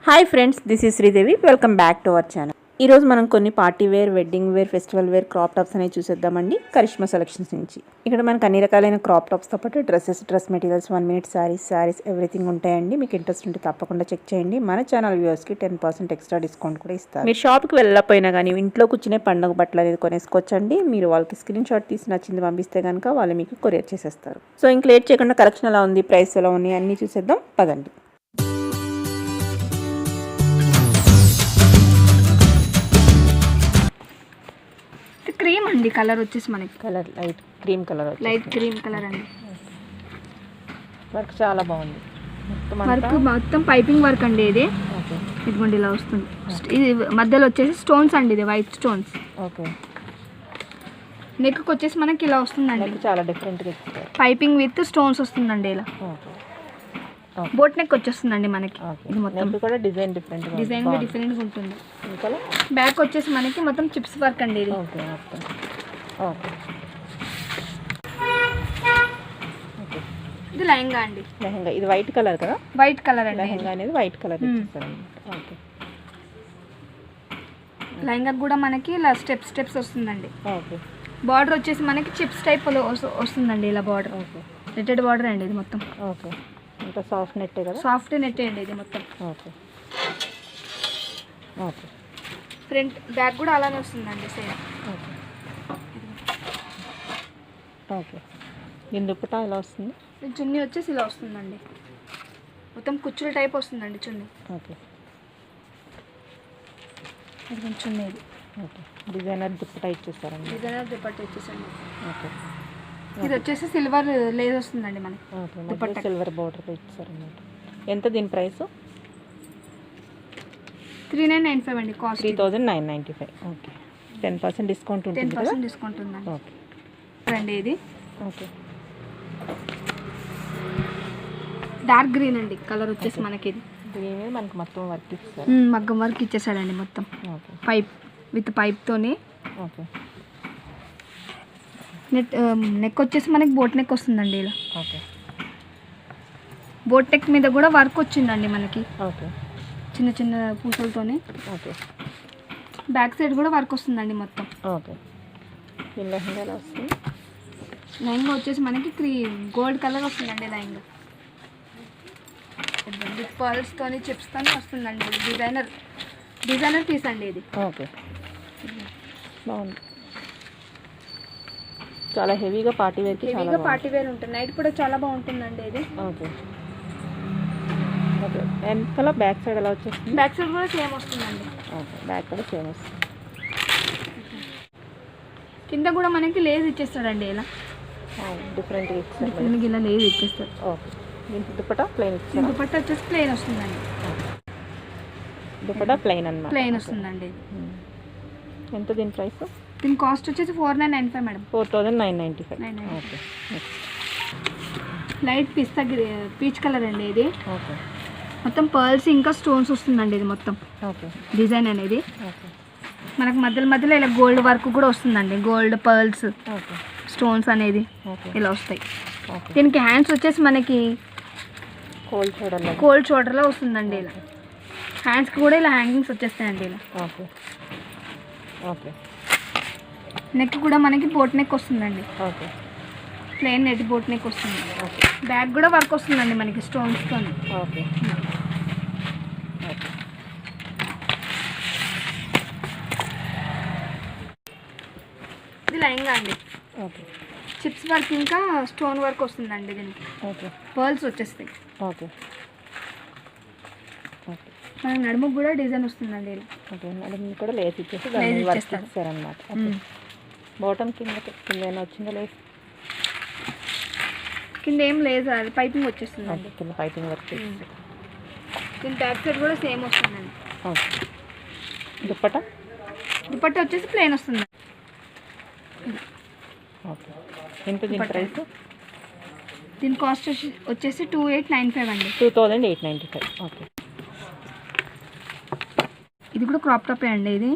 Hi friends, this is Sridevi. Welcome back to our channel. ఈరోజు మనం కొన్ని party wear, wedding wear, festival wear crop tops అనేవి చూసేద్దామండి Karishma selections నుంచి. ఇక్కడ మనకు అన్ని రకాలైన క్రాప్ టాప్స్తో పాటు dresses, dress materials, 1 minute saris everything ఉంటాయండి. మీకు ఇంట్రెస్ట్ ఉంటే తప్పకుండా చెక్ చేయండి. మన ఛానల్ వ్యూవర్స్కి 10% ఎక్స్ట్రా డిస్కౌంట్ కూడా ఇస్తారు. మీరు షాప్కి వెళ్ళకపోయినా కానీ ఇంట్లో కూర్చునే పండుగ బట్టలు అనేది కొనేసుకోవచ్చండి. మీరు వాళ్ళకి స్క్రీన్ షాట్ తీసి నచ్చింది పంపిస్తే కనుక వాళ్ళు మీకు కొరియర్ చేసేస్తారు. సో ఇంక లేట్ చేయకుండా కలెక్షన్ ఎలా ఉంది, ప్రైస్ ఎలా ఉంది అన్నీ చూసేద్దాం పదండి. క్రీమ్ అండి, కలర్ వచ్చేసి మనకి కలర్ లైట్ క్రీమ్ కలర్ అండి. వర్క్ చాలా బాగుంది. వర్క్ మొత్తం పైపింగ్ వర్క్ అండి. ఇది ఇదిగోండి ఇలా వస్తుంది. ఇది మధ్యలో వచ్చేసి స్టోన్స్ అండి, ఇది వైట్ స్టోన్స్. ఓకే. నెక్ వచ్చేసి మనకి ఇలా వస్తుందండి, చాలా డిఫరెంట్గా పైపింగ్ విత్ స్టోన్స్ వస్తుందండి. ఇలా బోట్ నెక్ వచ్చేస్తుందండి మనకి. ఇది మొత్తం కూడా డిజైన్ డిఫరెంట్గా ఉంటుంది. బ్యాక్ వచ్చేసి మనకి మొత్తం చిప్స్ వర్క్ అండి. ఇది ఇది లెహంగా అండి. ఇది వైట్ కలర్ కదా? వైట్ కలర్ అండి. లెహంగా అనేది వైట్ కలర్. ఓకే. లెహంగా కూడా మనకి ఇలా స్టెప్స్ వస్తుందండి. ఓకే. బార్డర్ వచ్చేసి మనకి చిప్స్ టైప్ వస్తుందండి. ఇలా బార్డర్ నెట్టెడ్ బార్డర్ అండి ఇది మొత్తం. ఓకే. ఇంకా సాఫ్ట్ నెట్టే కదా? సాఫ్ట్ నెట్టే అండి ఇది మొత్తం. ఓకే. ఓకే. ఫ్రంట్ బ్యాక్ కూడా అలానే వస్తుందండి సేమ్. ఓకే. ఓకే. దీని దుప్పటా ఎలా వస్తుంది? చున్నీ వచ్చేసి ఇలా వస్తుందండి, మొత్తం కుచ్చుల టైప్ వస్తుందండి చున్నీ. ఓకే. ఇది చున్నీ. ఇది ఓకే. డిజైనర్ దుప్పటా ఇచ్చేస్తారండి. డిజైనర్ దుప్పట్టా ఇచ్చేసండి. ఓకే. ఇది వచ్చేసి సిల్వర్ లేస్ వస్తుందండి మనకి. ఓకే. సిల్వర్ బోర్డర్ ఇచ్చారన్నమాట. ఎంత దీని ప్రైస్? 3995 అండి. కాస్ట్ 3995. ఓకే. 10% డిస్కౌంట్ ఉంటుంది. 10% డిస్కౌంట్ ఉందండి. ఓకే అండి. ఇది ఓకే. డార్క్ గ్రీన్ అండి కలర్ వచ్చేసి మనకి. ఇది దీని మీద మనకు మొత్తం వర్క్ ఇస్తారు. మగ్గం వర్క్ ఇచ్చేసాడండి మొత్తం. ఓకే. పైప్ విత్ పైప్తోని. ఓకే. నెక్ వచ్చేసి మనకి బోట్ నెక్ వస్తుందండి. ఇలా ఓకే. బోట్ నెక్ మీద కూడా వర్క్ వచ్చిందండి మనకి. ఓకే. చిన్న చిన్న పూసలతోని. ఓకే. బ్యాక్ సైడ్ కూడా వర్క్ వస్తుందండి మొత్తం. ఓకే. దీని లెహంగా ఎలా వస్తుంది? లెహంగా వచ్చేసి మనకి గోల్డ్ కలర్ వస్తుందండి. లెహంగా విత్ పర్ల్స్తోని చిప్స్తోని వస్తుందండి. డిజైనర్ పీస్ అండి ఇది. ఓకే. బాగుంది. చాలా హెవీగా పార్టీ వేర్ ఉంటుంది. నైట్ కూడా చాలా బాగుంటుందండి ఇది. ఓకే. ఓకే. వెనకాల బ్యాక్ సైడ్ ఎలా వచ్చేస్తుంది? బ్యాక్ సైడ్ కూడా సేమ్ వస్తుందండి. ఓకే. బ్యాక్ కూడా సేమ్ వస్తుంది. కింద కూడా మనకి లేస్ ఇచ్చేస్తాడండి. ఇలా డిఫరెంట్గా ఇలా లేస్ ఇచ్చేస్తాడు. ఓకే. దీనికి దుప్పటా ప్లెయిన్ ఇచ్చారు. దుప్పట్టా వచ్చేసి ప్లెయిన్ వస్తుందండి. దుప్పటా ప్లెయిన్ అన్నమాట. ప్లెయిన్ వస్తుందండి. ఎంత దీని ప్రైస్? దీని కాస్ట్ వచ్చేసి 4995 మేడం. 4995. ఓకే. లైట్ పిస్తా పీచ్ కలర్ అండి ఇది. ఓకే. మొత్తం పర్ల్స్ ఇంకా స్టోన్స్ వస్తుందండి. ఇది మొత్తం ఓకే. డిజైన్ అనేది. ఓకే. మనకు మధ్యలో ఇలా గోల్డ్ వర్క్ కూడా వస్తుందండి. గోల్డ్ పర్ల్స్, ఓకే, స్టోన్స్ అనేది ఇలా వస్తాయి. ఓకే. దీనికి హ్యాండ్స్ వచ్చేసి మనకి కోల్డ్ షోల్డర్లో వస్తుందండి. ఇలా హ్యాండ్స్కి కూడా ఇలా హ్యాంగింగ్స్ వచ్చేస్తాయండి. ఇలా ఓకే. ఓకే. నెక్ కూడా మనకి బోట్ నెక్ వస్తుందండి. Okay. Plain net boat neck వస్తుంది. ఓకే. బ్యాక్ కూడా వర్క్ వస్తుందండి మనకి స్టోన్స్తో. ఓకే. ఓకే. ఇది లెహంగా అండి. ఓకే. చిప్స్ వర్క్ ఇంకా స్టోన్ వర్క్ వస్తుందండి. దీనికి ఓకే. పర్ల్స్ వచ్చేస్తాయి. ఓకే. ఓకే. మన నడుముకు కూడా డిజైన్ వస్తుందండి. ఇలా ఓకే. నడుము కూడా లేస్ ఇచ్చేసి దాన్ని వర్క్ ఇస్తారనమాట. బాటమ్ కింద ఏమైనా వచ్చిందా? లేస్ కింద ఏం లేదు, అది పైపింగ్ వచ్చేస్తుందండి. కింద పైపింగ్ వర్క్. దీని బ్యాక్ సైడ్ కూడా సేమ్ వస్తుందండి. ఓకే. దుప్పటా వచ్చేసి ప్లెయిన్ వస్తుంది. ఓకే. ఎంత దీని ప్రైస్? దీని కాస్ట్ వచ్చేసి 2895 అండి. 2895. ఓకే. ఇది కూడా క్రాప్ టాపే అండి. ఇది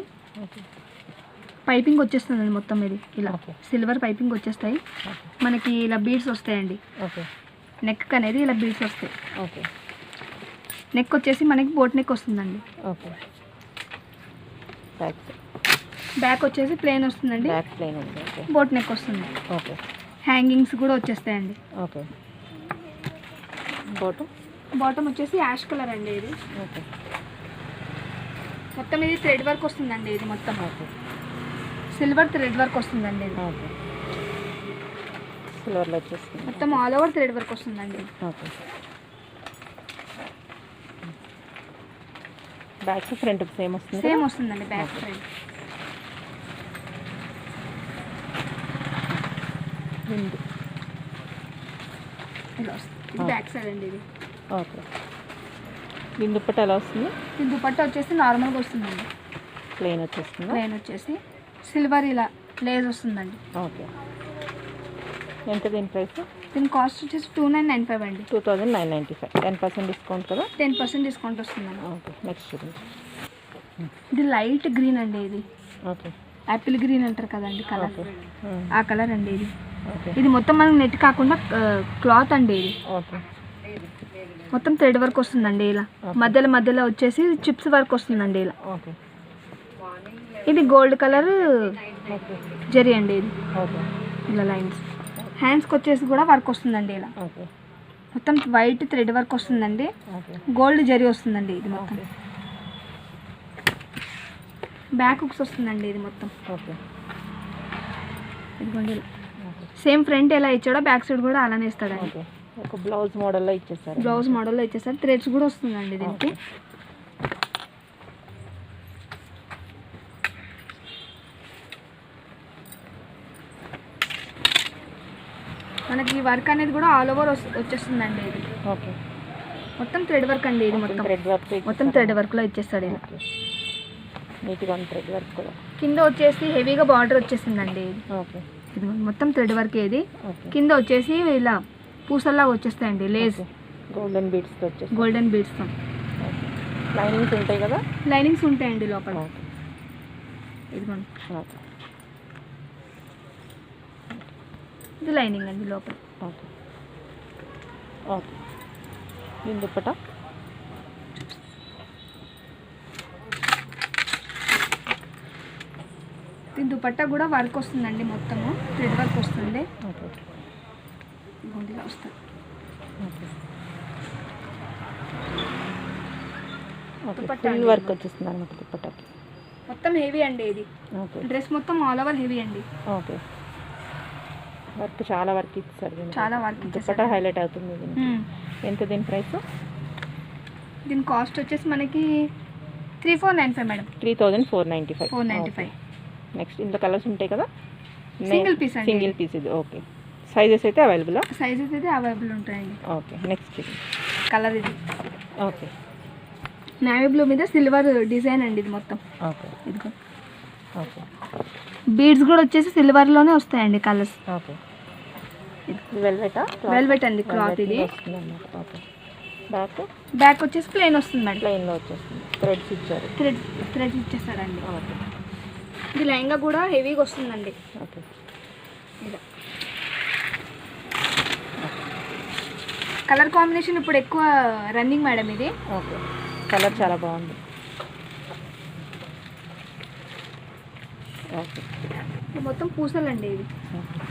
పైపింగ్ వచ్చేస్తుందండి మొత్తం. ఇది ఇలా సిల్వర్ పైపింగ్ వచ్చేస్తాయి మనకి. ఇలా బీడ్స్ వస్తాయండి. ఓకే. నెక్ అనేది ఇలా బీడ్స్ వస్తాయి. ఓకే. నెక్ వచ్చేసి మనకి బోట్ నెక్ వస్తుందండి. ఓకే. బ్యాక్ బ్యాక్ వచ్చేసి ప్లెయిన్ వస్తుందండి. బ్యాక్ ప్లెయిన్ ఉంది. ఓకే. బోట్ నెక్ వస్తుంది. ఓకే. హ్యాంగింగ్స్ కూడా వచ్చేస్తాయండి. ఓకే. బాటమ్ వచ్చేసి యాష్ కలర్ అండి ఇది. ఓకే. మొత్తం ఇది థ్రెడ్ వర్క్ వస్తుందండి. ఇది మొత్తం ఓకే. సిల్వర్ థ్రెడ్ వర్క్ వస్తుందండి. ఇది ఓకే. సిల్వర్లో వచ్చేస్తుంది. మొత్తం ఆల్ ఓవర్ థ్రెడ్ వర్క్ వస్తుందండి. ఓకే. బ్యాక్ ఫ్రంట్ సేమ్ వస్తుంది. సేమ్ వస్తుందండి బ్యాక్ ఫ్రంట్. ఇలా వస్తుంది. ఇది బ్యాక్ సైడ్ అండి ఇది. ఓకే. దీని దుప్పట్ట ఎలా వస్తుంది? ఈ దుపట్టా వచ్చేసి నార్మల్గా వస్తుందండి. ప్లెయిన్ వచ్చేస్తుంది. ప్లెయిన్ వచ్చేసి సిల్వర్ ఇలా లేస్ వస్తుందండి. ఓకే. ఎంత దీని ప్రైస్? దీని కాస్ట్ వచ్చేసి 2995 అండి. 2995. 10% డిస్కౌంట్ కదా? 10% డిస్కౌంట్ వస్తుందండి. ఓకే. నెక్స్ట్ చూడండి. ఇది లైట్ గ్రీన్ అండి. ఇది ఓకే. యాపిల్ గ్రీన్ అంటారు కదండి కలర్. ఓకే. ఆ కలర్ అండి ఇది. ఓకే. ఇది మొత్తం మనకి నెట్ కాకుండా క్లాత్ అండి. ఇది ఓకే. మొత్తం థ్రెడ్ వర్క్ వస్తుందండి. ఇలా మధ్యలో మధ్యలో వచ్చేసి చిప్స్ వర్క్ వస్తుందండి. ఇలా ఓకే. ఇది గోల్డ్ కలర్ ఓకే. జరీ అండి. ఇది ఓకే. ఇలా లైన్స్. హ్యాండ్స్కి వచ్చేసి కూడా వర్క్ వస్తుందండి. ఇలా ఓకే. మొత్తం వైట్ థ్రెడ్ వర్క్ వస్తుందండి. ఓకే. గోల్డ్ జరీ వస్తుందండి. ఇది మొత్తం ఓకే. బ్యాక్ హుక్స్ వస్తుందండి. ఇది మొత్తం ఓకే. ఇదిగోండి. ఓకే. సేమ్ ఫ్రంట్ ఎలా ఇచ్చాడో బ్యాక్ సైడ్ కూడా అలానే ఇస్తాడండి. ఓకే. ఒక బ్లౌజ్ మోడల్లో ఇచ్చేసారు. బ్లౌజ్ మోడల్లో ఇచ్చేస్తారు. థ్రెడ్స్ కూడా వస్తుందండి దీనికి. మనకి వర్క్ అనేది కూడా ఆల్ ఓవర్ వచ్చేస్తుందండి. ఇది ఓకే. మొత్తం థ్రెడ్ వర్క్ అండి. ఇది మొత్తం థ్రెడ్ వర్క్ మొత్తం థ్రెడ్ వర్క్లో ఇచ్చేస్తాడు. ఇలా నీట్గా ఉంది థ్రెడ్ వర్క్ కూడా. కింద వచ్చేసి హెవీగా బార్డర్ వచ్చేసిందండి. ఇది ఓకే. ఇది మొత్తం థ్రెడ్ వర్క్. ఇది ఓకే. కింద వచ్చేసి ఇలా పూసల్లాగా వచ్చేస్తాయండి. లేస్ గోల్డెన్ బీడ్స్తో వచ్చేసి. గోల్డెన్ బీడ్స్తో. లైనింగ్స్ ఉంటాయి కదా? లైనింగ్స్ ఉంటాయండి లోపల. ఓకే. ఇదిగోండి. ఓకే. ఇది లైనింగ్ అండి లోపల. ఓకే. ఓకే. దీని దుప్పట? దీని దుపట్టా కూడా వర్క్ వస్తుందండి. మొత్తము థ్రెడ్ వర్క్ వస్తుంది. ఓకే. గుండెలా వస్తుంది. ఓకే. దుపట్టా ఫుల్ అండి. వర్క్ వచ్చేస్తుంది అనమాట దుప్పటాకి. మొత్తం హెవీ అండి. ఇది ఓకే. డ్రెస్ మొత్తం ఆల్ ఓవర్ హెవీ అండి. ఓకే. వర్క్ చాలా వర్క్ ఇచ్చారు దీనికి. చాలా వర్క్ దుప్పట ఇచ్చేసారు. హైలైట్ అవుతుంది దీనికి. ఎంత దీని ప్రైస్? దీని కాస్ట్ వచ్చేసి మనకి 3495 మేడం. 3495. 495. నెక్స్ట్ ఇంత కలర్స్ ఉంటాయి కదా? సింగిల్ పీస్ అండి. సింగిల్ పీస్ ఇది. ఓకే. సైజెస్ అయితే అవైలబులా? సైజెస్ అయితే అవైలబుల్ ఉంటాయండి. ఓకే. నెక్స్ట్ ఇది. కలర్ ఇది ఓకే. నేవీ బ్లూ మీద సిల్వర్ డిజైన్ అండి. ఇది మొత్తం ఓకే. ఇదిగో ఓకే. బీడ్స్ కూడా వచ్చేసి సిల్వర్లోనే వస్తాయండి కలర్స్. ఓకే. వెల్వెటా? వెల్వెట్ అండి క్లాత్ ఇది. ఓకే. బ్యాక్? బ్యాక్ వచ్చేసి ప్లెయిన్ వస్తుంది మేడం. ప్లెయిన్లో వచ్చేస్తుంది. థ్రెడ్స్ ఇచ్చారు. థ్రెడ్ ఇచ్చేస్తాడండి. ఓకే. ఇది లెహంగా కూడా హెవీగా వస్తుందండి. ఓకే. ఇలా కలర్ కాంబినేషన్ ఇప్పుడు ఎక్కువ రన్నింగ్ మేడం ఇది. ఓకే. కలర్ చాలా బాగుంది. ఓకే. ఇది మొత్తం పూసలండి. ఇది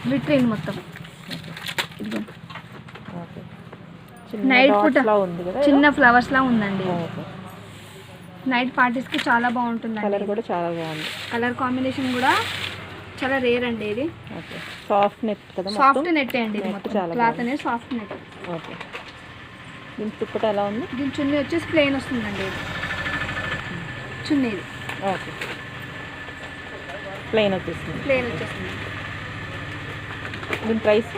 గ్లిటరింగ్ మొత్తం. ఇదిగో ఓకే. నైట్ పూట ఉంది కదా? చిన్న ఫ్లవర్స్ లా ఉందండి. ఓకే. నైట్ పార్టీస్కి చాలా బాగుంటుందండి. కలర్ కూడా చాలా బాగుంది. కలర్ కాంబినేషన్ కూడా చాలా రేర్ అండి. ఇది ఓకే. సాఫ్ట్ నెట్ కదా? సాఫ్ట్ నెట్ అండి. ఇది మొత్తం చాలా క్లాత్ అనేది సాఫ్ట్ నెట్. ఓకే. దీని దుప్పట ఎలా ఉంది? దీని చున్నీ వచ్చేసి ప్లెయిన్ వస్తుందండి. ఇది చున్నీ ఇది. ఓకే. ప్లెయిన్ వచ్చేస్తుంది. ప్లెయిన్ వచ్చేస్తుంది. దీని ప్రైస్?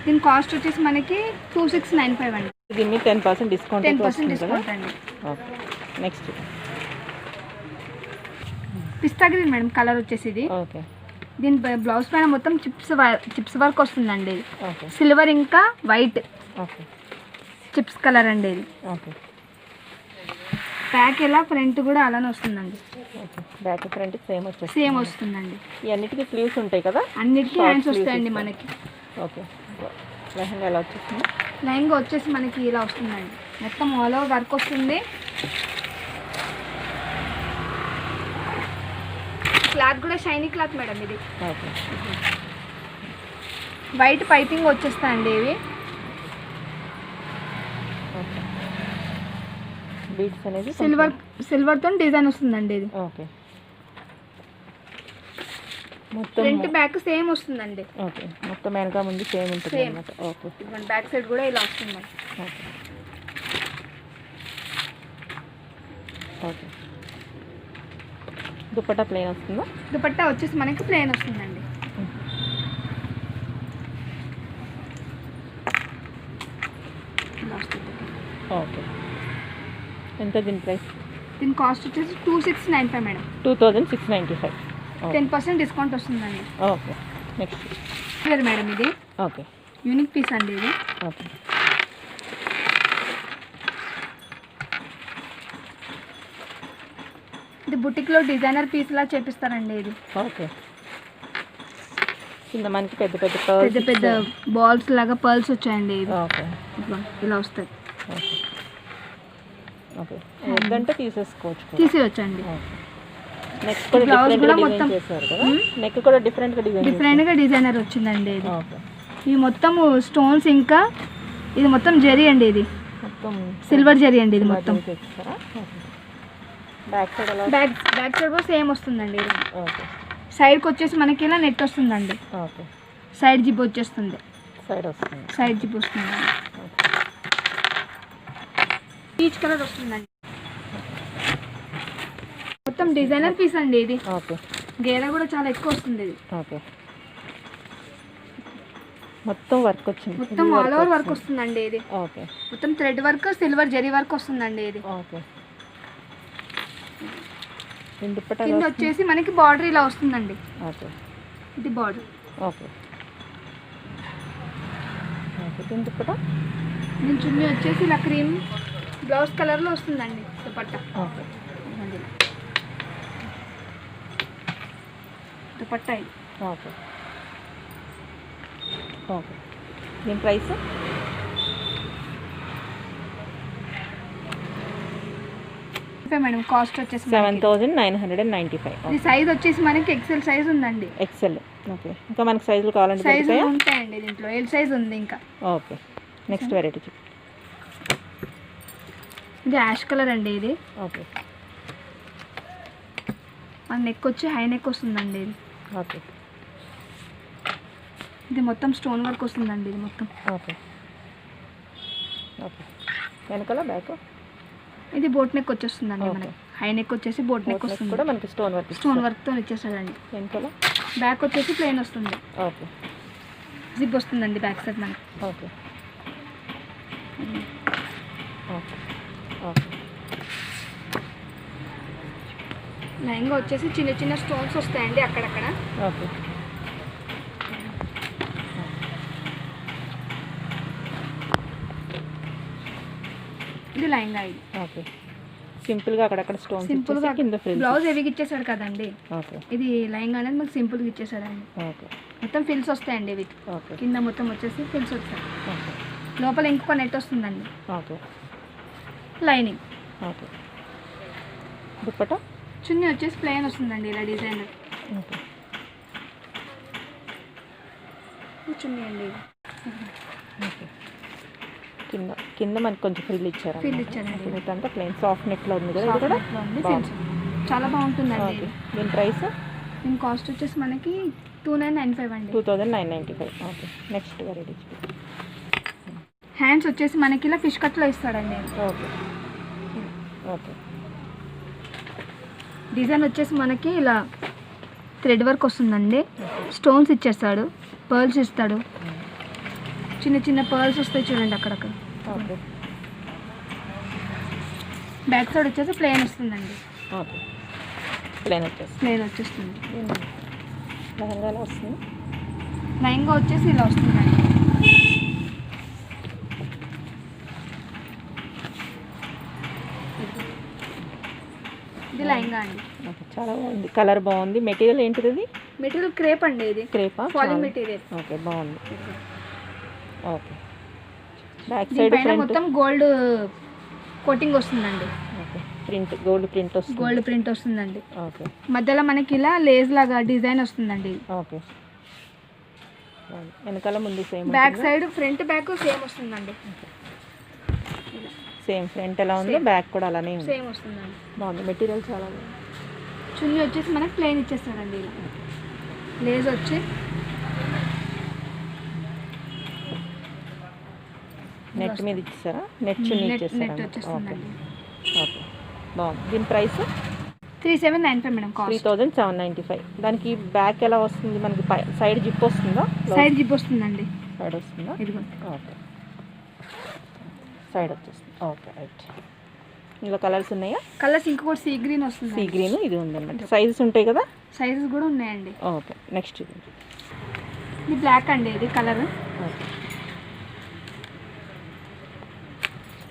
దీని కాస్ట్ వచ్చేసి మనకి 2695 అండి. దీన్ని 10% డిస్కౌంట్ 10% డిస్కౌంట్ అండి. ఓకే. నెక్స్ట్ పిస్తా గ్రీన్ మేడం కలర్ వచ్చేసి ఇది. ఓకే. దీని బ్లౌజ్ పైన మొత్తం చిప్స్ వర్క్ వస్తుందండి. ఓకే. సిల్వర్ ఇంకా వైట్ ఓకే. చిప్స్ కలర్ అండి. ఇది ఓకే. బ్యాక్ ఎలా ఫ్రంట్ కూడా అలానే వస్తుందండి. ఓకే. బ్యాక్ ఫ్రంట్ సేమ్ వచ్చేస్తుంది. సేమ్ వస్తుందండి. ఈ అన్నిటికీ స్లీవ్స్ ఉంటాయి కదా? అన్నిటికీ Short హ్యాండ్స్ sleeves వస్తాయండి ఇస్తారు. మనకి. ఓకే. లెహంగా ఎలా వచ్చేస్తుంది? లెహంగా వచ్చేసి మనకి ఇలా వస్తుందండి. మొత్తం ఆల్ ఓవర్ వర్క్ వస్తుంది. క్లాత్ కూడా షైనీ క్లాత్ మేడం ఇది. ఓకే. వైట్ పైపింగ్ వచ్చేస్తాయండి ఇవి. ఓకే. బీడ్స్ అనేది సిల్వర్తో డిజైన్ వస్తుందండి ఇది. ఓకే. మొత్తం ఫ్రంట్ బ్యాక్ సేమ్ వస్తుందండి. ఓకే. మొత్తం వెనక ముందు సేమ్ ఉంటుంది అన్నమాట. ఓకే. ఇదిగోండి బ్యాక్ సైడ్ కూడా ఇలా వస్తుంది. ఓకే. ఓకే. దుపట్టా ప్లెయిన్ వస్తుందా? దుపట్టా వచ్చేసి మనకి ప్లెయిన్ వస్తుందండి. ఓకే. ఎంత దీని ప్రైస్? దీని కాస్ట్ వచ్చేసి 2695 మేడం. 2695. 10% డిస్కౌంట్ వస్తుందండి. ఓకే. నెక్స్ట్ లేదు మేడం ఇది. ఓకే. యూనిక్ పీస్ అండి ఇది. ఓకే. ఇది బుటిక్లో డిజైనర్ పీస్ లా చేపిస్తారండి ఇది. ఓకే. కింద మనకి పెద్ద పెద్ద పెద్ద పెద్ద బాల్స్ లాగా పర్ల్స్ వచ్చాయండి ఇది. ఓకే. ఇలా వస్తాయి. ఓకే. ఓకే. వద్దంటే తీసేసుకోవచ్చు. తీసేయొచ్చండి. నెక్ కూడా బ్లౌజ్ కూడా డిఫరెంట్ మొత్తం డిజైన్ చేశారు కదా. నెక్ కూడా డిఫరెంట్ గా డిజైనర్ వచ్చిందండి ఇది. ఓకే. ఇవి మొత్తం స్టోన్స్, ఇంకా ఇది మొత్తం జరీ అండి. ఇది మొత్తం సిల్వర్ జరీ అండి. ఇది మొత్తం చేస్తారా? బ్యాక్ సైడ్ అలా బ్యాక్ సైడ్ కూడా సేమ్ వస్తుందండి ఇది. ఓకే. సైడ్కి వచ్చేసి మనకి ఇలా నెట్ వస్తుందండి. ఓకే. సైడ్ జిప్ వచ్చేస్తుంది. సైడ్ వస్తుంది. సైడ్ జిప్ వస్తుంది. పీచ్ కలర్ వస్తుందండి. మొత్తం డిజైనర్ పీస్ అండి ఇది. ఓకే. గేరా కూడా చాలా ఎక్కువ వస్తుంది ఇది. ఓకే. మొత్తం వర్క్ వచ్చింది. మొత్తం ఆల్ ఓవర్ వర్క్ వస్తుందండి ఇది. ఓకే. మొత్తం thread work, silver zari work వస్తుందండి ఇది. ఓకే. కింద వచ్చేసి మనకి బార్డర్ ఇలా వస్తుందండి. ఓకే. ఇది బార్డర్. ఓకే. ఓకే. దీని దుపట్టా దీని చున్నీ వచ్చేసి ఇలా క్రీమ్ బ్లౌజ్ కలర్లో వస్తుందండి దుపట్టా. ఓకే. దుపట్టా ఇది. ఓకే. ఓకే. దీని ప్రైస్? మేడం కాస్ట్ వచ్చేసి 7995. ఈ సైజ్ వచ్చేసి మనకి ఎక్సెల్ సైజ్ ఉందండి. ఎక్సెల్. ఓకే. ఇంకా మనకి సైజులు కావాలంటే సైజ్ దొరుకుతాయా? ఉంటాయండి దీంట్లో. ఎల్ సైజ్ ఉంది ఇంకా. ఓకే. నెక్స్ట్ వెరైటీ చూపి. ఇది యాష్ కలర్ అండి ఇది. ఓకే. మన నెక్ వచ్చి హై నెక్ వస్తుందండి ఇది. ఓకే. ఇది మొత్తం స్టోన్ వర్క్ వస్తుందండి ఇది మొత్తం. ఓకే. ఓకే. వెనకాల బ్యాక్ ఇది బోట్ నెక్ వచ్చేస్తుందండి. ఓకే. మనకి హై నెక్ వచ్చేసి బోట్ నెక్ వస్తుంది. కూడా మనకి స్టోన్ వర్క్. స్టోన్ వర్క్తో ఇచ్చేసాడండి. వెనకాల బ్యాక్ వచ్చేసి ప్లెయిన్ వస్తుంది. ఓకే. జిప్ వస్తుందండి బ్యాక్ సైడ్ మనకి. ఓకే. ఓకే. ఓకే. లైన్గా వచ్చేసి చిన్న చిన్న స్టోన్స్ వస్తాయండి అక్కడక్కడ. ఓకే. ఇది లైన్గా ఇది. ఓకే. సింపుల్గా అక్కడక్కడ స్టోన్స్ సింపుల్గా కింద ఫ్రిల్స్. బ్లౌజ్ హెవీగా ఇచ్చేసాడు కదండి. ఓకే. ఇది లైన్గా అనేది మనకు సింపుల్గా ఇచ్చేసాడండి. ఓకే. మొత్తం ఫిల్స్ వస్తాయండి ఇవి. ఓకే. కింద మొత్తం వచ్చేసి ఫిల్స్ వస్తాయి. ఓకే. లోపల ఇంకొక నెట్ వస్తుందండి. ఓకే. లైనింగ్. ఓకే. దుపట్టా చున్నీ వచ్చేసి ప్లెయిన్ వస్తుందండి ఇలా డిజైన్. ఓకే. చున్నీ అండి ఇది. ఓకే. కింద కింద మనకి కొంచెం ఫ్రిల్ ఇచ్చారు. ఫిల్ ఇచ్చారండి. ఇదంతా ప్లెయిన్ సాఫ్ట్ నెట్లో ఉంది కదా. ఇది కూడా ఫిల్స్ చాలా బాగుంటుందండి ఓకే. ఇది. దీని ప్రైస్? దీని కాస్ట్ వచ్చేసి మనకి 2995 అండి. 2995. ఓకే. Next variety. హ్యాండ్స్ వచ్చేసి మనకి ఇలా ఫిష్ కట్లో ఇస్తాడండి. ఓకే. ఓకే. డిజైన్ వచ్చేసి మనకి ఇలా థ్రెడ్ వర్క్ వస్తుందండి. స్టోన్స్ ఇచ్చేస్తాడు, పర్ల్స్ ఇస్తాడు. చిన్న చిన్న పర్ల్స్ వస్తాయి చూడండి అక్కడక్కడ. ఓకే. బ్యాక్ సైడ్ వచ్చేసి ప్లెయిన్ వస్తుందండి. ఓకే. ప్లెయిన్ వచ్చేసి ప్లెయిన్ వచ్చేస్తుంది. లెహంగాలో వస్తుంది. లైన్గా వచ్చేసి ఇలా వస్తుందండి. ఇది లైన్గా అండి. ఓకే. చాలా బాగుంది. కలర్ బాగుంది. మెటీరియల్ ఏంటిది? ఇది మెటీరియల్ క్రేప్ అండి. ఇది క్రేపా? Falling material. ఓకే. బాగుంది. ఓకే. బ్యాక్ సైడ్ దీనిపైన ఫ్రంట్ మొత్తం గోల్డ్ కోటింగ్ వస్తుందండి. ఓకే, ప్రింట్ గోల్డ్ ప్రింట్ వస్తుంది. గోల్డ్ ప్రింట్ వస్తుందండి. ఓకే, మధ్యలో మనకి ఇలా లేస్ లాగా డిజైన్ వస్తుందండి. ఓకే. వెనకాల ముందు same back side front back same వస్తుందండి. సేమ్ ఫ్రంట్ ఎలా ఉందో బ్యాక్ కూడా అలానే ఉంది. సేమ్ వస్తుందండి. బాగుంది, మెటీరియల్ చాలా బాగుంది. చున్నీ వచ్చేసి మనకి ప్లెయిన్ ఇచ్చేస్తాడండి. ఇలా లేస్ వచ్చి నెట్ మీద ఇచ్చేసారా? నెట్ చున్నీ నెట్ ఇచ్చేసారా? ఓకే, వచ్చేస్తుందండి. ఓకే, బాగుంది. దీని ప్రైస్ 3795 మేడం కాస్ట్. 3795. దానికి బ్యాక్ ఎలా వస్తుంది మనకి? సైడ్ జిప్ వస్తుందా? సైడ్ జిప్ వస్తుందండి. సైడ్ వస్తుందా? ఇదిగో ఓకే, సైడ్ వచ్చేస్తుంది. Okay, right. ఇందులో కలర్స్ ఉన్నాయా? కలర్స్ ఇంకొకటి సీ గ్రీన్ వస్తుంది. సీ గ్రీన్ ఇది ఉందన్నమాట. సైజెస్ ఉంటాయి కదా? సైజెస్ కూడా ఉన్నాయండి. ఓకే, నెక్స్ట్ ఇది. ఇది బ్లాక్ అండి. ఇది కలర్ ఓకే,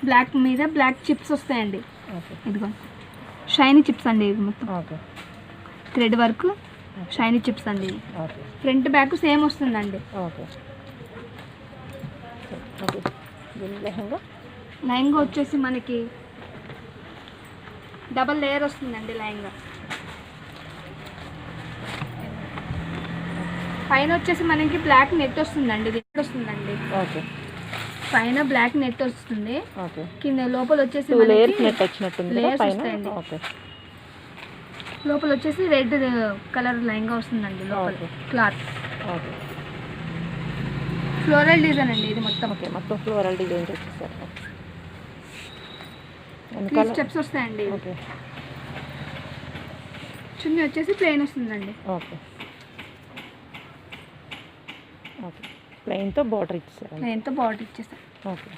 బ్లాక్ మీద బ్లాక్ చిప్స్ వస్తాయండి. ఓకే, ఇదిగో షైనీ చిప్స్ అండి. ఇది మొత్తం okay, thread work shiny chips అండి. ఓకే, ఫ్రంట్ బ్యాక్ సేమ్ వస్తుందండి. Okay, okay. దీని లెహంగా లెహంగా వచ్చేసి మనకి డబల్ లేయర్ వస్తుందండి. లెహంగా పైన వచ్చేసి మనకి బ్లాక్ నెట్ వస్తుందండి. ఇది వస్తుందండి. ఓకే, పైన బ్లాక్ నెట్ వస్తుంది. ఓకే. కింద లోపల వచ్చేసి 2 లేయర్స్ నెట్ వచ్చినట్టుంది కదా layers పైన. వస్తాయండి. ఓకే, లోపల వచ్చేసి రెడ్ కలర్ లెహంగా వస్తుందండి. లోపల okay. Cloth okay, floral design అండి. ఇది మొత్తం ఓకే. మొత్తం ఫ్లోరల్ డిజైన్ వచ్చేసారు. త్రీ స్టెప్స్ వస్తాయండి. ఓకే, చున్నీ వచ్చేసి ప్లెయిన్ వస్తుందండి. Okay, okay. ప్లెయిన్తో బార్డర్ ఇచ్చేసారు. ప్లెయిన్తో బార్డర్ ఇచ్చేస్తాను. ఓకే.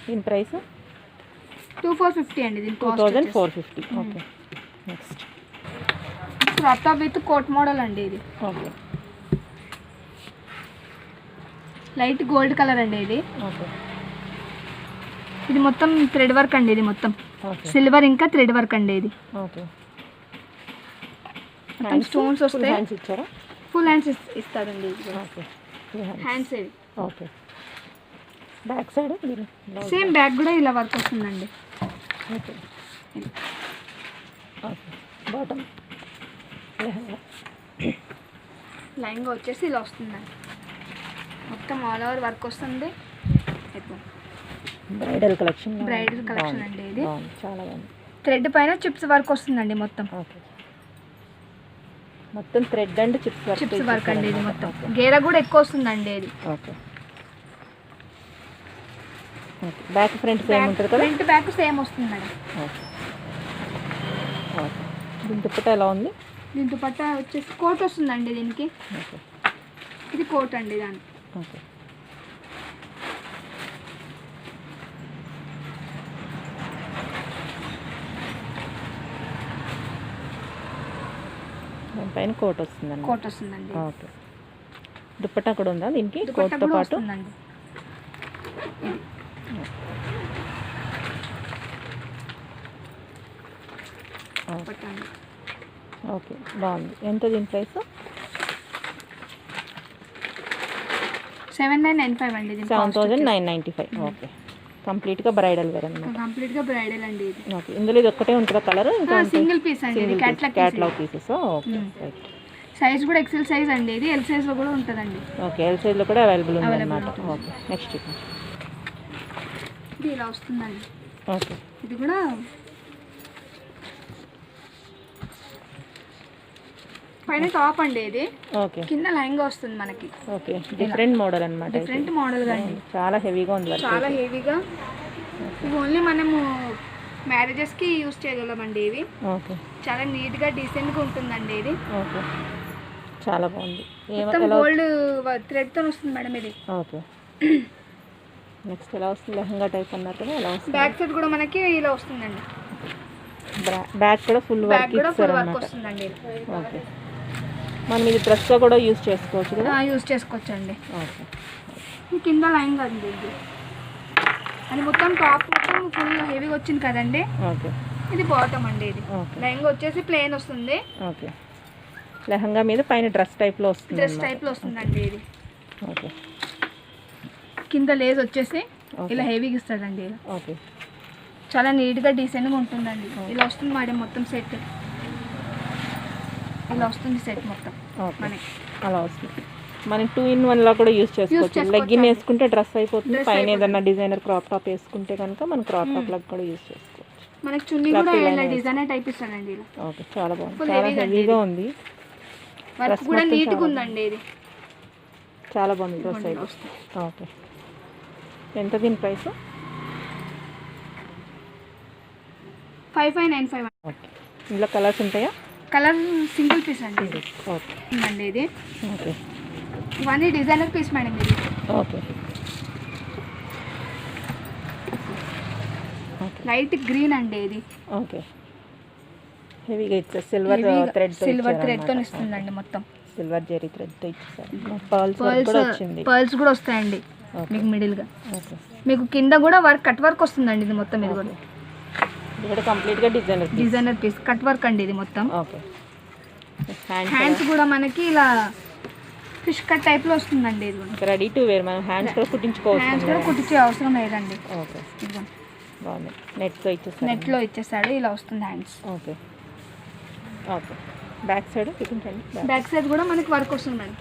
దీని ప్రైస్ 2450 అండి. దీని 2450. Okay, next. Crop top with coat model అండి. ఇది ఓకే, లైట్ గోల్డ్ కలర్ అండి. ఇది ఓకే, ఇది మొత్తం థ్రెడ్ వర్క్ అండి. ఇది మొత్తం ఓకే, సిల్వర్ ఇంకా థ్రెడ్ వర్క్ అండి. ఇది ఓకే. మొత్తం స్టోన్స్ వస్తాయి. హ్యాండ్స్ ఇచ్చారా? ఫుల్ హ్యాండ్స్ ఇస్తారండి. ఇది ఓకే, హ్యాండ్స్ ఇవి. Okay. Back side same back కూడా ఇలా వర్క్ వస్తుందండి. Okay, okay. బాటమ్ లైన్గా వచ్చేసి ఇలా వస్తుందండి. మొత్తం ఆల్ ఓవర్ వర్క్ వస్తుంది. Bridal collection. బ్రైడల్ కలెక్షన్ అండి. ఇది చాలా బాగుంది. థ్రెడ్ పైన చిప్స్ వర్క్ వస్తుందండి. మొత్తం ఓకే, మొత్తం థ్రెడ్ అండ్ చిప్స్ వర్క్ అండి. ఇది మొత్తం గేర కూడా ఎక్కువ వస్తుందండి. ఇది okay, okay. Back front same ఉంటుంది కదా? ఫ్రంట్ బ్యాక్ సేమ్ వస్తుందండి. Okay, okay. దీని దుప్పట ఎలా ఉంది? దీని దుపట్టా వచ్చేసి కోట్ వస్తుందండి. దీనికి ఓకే, ఇది కోట్ అండి. దానికి ఓకే. దానిపైన కోట్ వస్తుందండి. కోట్ వస్తుందండి. ఓకే. దుప్పట్టా కూడా ఉందా దీనికి? దుపట్టా కోట్తో కూడా పాటు వస్తుందండి. దుపట్టా అండి. ఓకే, బాగుంది. ఎంత దీని ప్రైస్? 7995 అండి. దీని 7995. ఓకే, కంప్లీట్గా బ్రైడల్ వేర్ అన్నమాట. కంప్లీట్గా బ్రైడల్ అండి. ఇది ఓకే. ఇందులో ఇది ఒక్కటే ఉంటుందా కలర్? ఇంకా సింగిల్ పీస్ అండి. ఇది catalogue pieces. Okay, right. Size కూడా ఎక్సెల్ సైజ్ అండి. ఇది ఎల్ సైజ్లో కూడా ఉంటుందండి. ఓకే, ఎల్ సైజ్లో కూడా అవైలబుల్ ఉంది అన్నమాట. Okay, next. ఇది ఇలా వస్తుందండి. ఓకే, ఇది కూడా పైన టాప్ అండి. ఇది ఓకే, కింద లైన్గా వస్తుంది మనకి. ఓకే. డిఫరెంట్ మోడల్ అన్నమాట. డిఫరెంట్ మోడల్గా అండి. చాలా హెవీగా ఉంది. చాలా హెవీగా. ఇవి ఓన్లీ మనము మ్యారేజెస్కి యూజ్ చేయగలమండి. ఇవి ఓకే, చాలా నీట్గా డీసెంట్గా ఉంటుందండి. ఇది ఓకే, చాలా బాగుంది. మొత్తం గోల్డ్ థ్రెడ్తో వస్తుంది మేడం. ఇది ఓకే. నెక్స్ట్ ఎలా వస్తుంది? లెహంగా టైప్ అన్నారు కదా, ఎలా వస్తుంది? బ్యాక్ సైడ్ కూడా మనకి ఇలా వస్తుందండి. బ్యాక్ కూడా ఫుల్ బ్యాక్ వర్క్ కూడా ఫుల్ ఇచ్చారు వర్క్ అన్నమాట. వస్తుందండి. ఓకే. మనం ఇది డ్రెస్గా కూడా యూజ్ చేసుకోవచ్చు కదా? యూజ్ చేసుకోవచ్చండి. ఓకే, ఈ కింద లైన్ కదండి. ఇది అది మొత్తం టాప్ మొత్తం ఫుల్ హెవీగా వచ్చింది కదండి. ఓకే. ఇది బాటమ్ అండి. ఇది ఓకే, లైన్గా వచ్చేసి ప్లెయిన్ వస్తుంది. ఓకే. లెహంగా మీద పైన డ్రెస్ టైప్లో వస్తుంది. డ్రెస్ టైప్లో వస్తుందండి. ఇది ఓకే. కింద లేస్ వచ్చేసి ఇలా హెవీగా ఇస్తాడండి. ఓకే. చాలా నీట్గా డీసెంట్గా ఉంటుందండి. ఇలా వస్తుంది మేడం మొత్తం సెట్, ఇలా వస్తుంది సెట్ మొత్తం మనకి. అలా వస్తుంది. మనకి 2 in 1 లా కూడా యూస్ చేసుకోవచ్చు. లెగ్గిన్ వేసుకుంటే డ్రెస్ అయిపోతుంది, పైన ఏదన్నా డిజైనర్ క్రాప్ టాప్ వేసుకుంటే కనుక మనం క్రాప్ టాప్ లాగా కూడా యూస్ చేసుకోవచ్చు. మనకి చున్నీ కూడా ఇలా డిజైనర్ టైప్ ఇస్తాడండి. ఇలా ఓకే, చాలా బాగుంది, చాలా హెవీగా ఉంది, వర్క్ కూడా నీట్గా ఉందండి. ఇది చాలా బాగుంది డ్రెస్ అయితే. ఓకే, ఎంత దీని ప్రైస్? 5595. ఓకే, ఇందులో కలర్స్ ఉంటాయా? కలర్ సింగిల్ పీస్ అండి. ఓకే ఉందండి ఇది. ఓకే, ఇవన్నీ డిజైనర్ పీస్ మేడం ఇది. ఓకే లైట్ గ్రీన్ అండి ఇది. ఓకే, హెవీగా ఇచ్చారు. సిల్వర్ థ్రెడ్తో ఇస్తుందండి మొత్తం. సిల్వర్ జెరీ థ్రెడ్తో ఇచ్చారు. పర్ల్స్ కూడా వస్తాయండి మీకు మిడిల్గా. ఓకే, మీకు కింద కూడా వర్క్ కట్ వర్క్ వస్తుందండి. ఇది మొత్తం ఇది కూడా కంప్లీట్గా డిజైనర్ పీస్ కట్ వర్క్ అండి ఇది మొత్తం. ఓకే, హ్యాండ్స్ కూడా మనకి ఇలా ఫిష్ కట్ టైప్లో వస్తుందండి. ఇది కూడా రెడీ టు వేర్. మనం హ్యాండ్స్ కూడా కుట్టించుకోవచ్చు. హ్యాండ్స్ కూడా కుట్టించే అవసరం లేదండి. ఓకే, బాగుంది. నెట్లో ఇచ్చేస్తాడు. ఇలా వస్తుంది hands. Okay, okay, back side చూపించండి. బ్యాక్ సైడ్ కూడా మనకి వర్క్ వస్తుంది మేడం.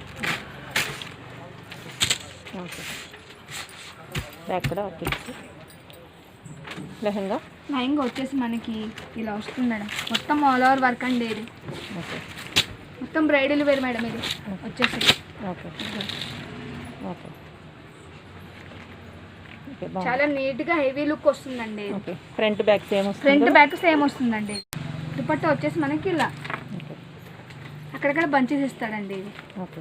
ఓకే, బ్యాక్ కూడా ఓకే. లెహంగా వచ్చేసి మనకి ఇలా వస్తుంది మేడం. మొత్తం ఆల్ ఓవర్ వర్క్ అండి ఇది. ఓకే, మొత్తం బ్రైడల్ వేర్ మేడం ఇది వచ్చేసి. ఓకే, ఓకే, చాలా నీట్గా హెవీ లుక్ వస్తుందండి. ఓకే, ఫ్రంట్ బ్యాక్ సేమ్ వస్తుందండి. దుపట్టా వచ్చేసి మనకి ఇలా అక్కడక్కడ బంచెస్ ఇస్తాడండి ఇది. ఓకే,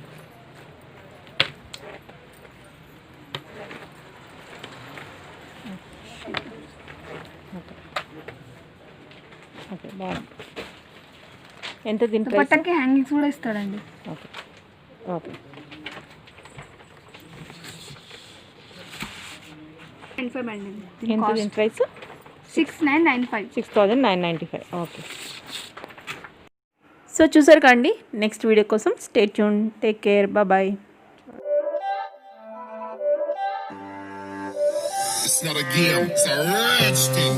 ఓకే, బాగుంది. ఎంత దీని ప్రైస్? దుపట్టాకి హ్యాంగింగ్స్ కూడా ఇస్తాడండి. ఓకే, ఓకే, 95 అండి. ఎంత దీని ప్రైస్? 6995. 6995. ఓకే. సో చూసారు కండి. నెక్స్ట్ వీడియో కోసం stay tune. Take care, bye. It's not a game, it's a rich thing.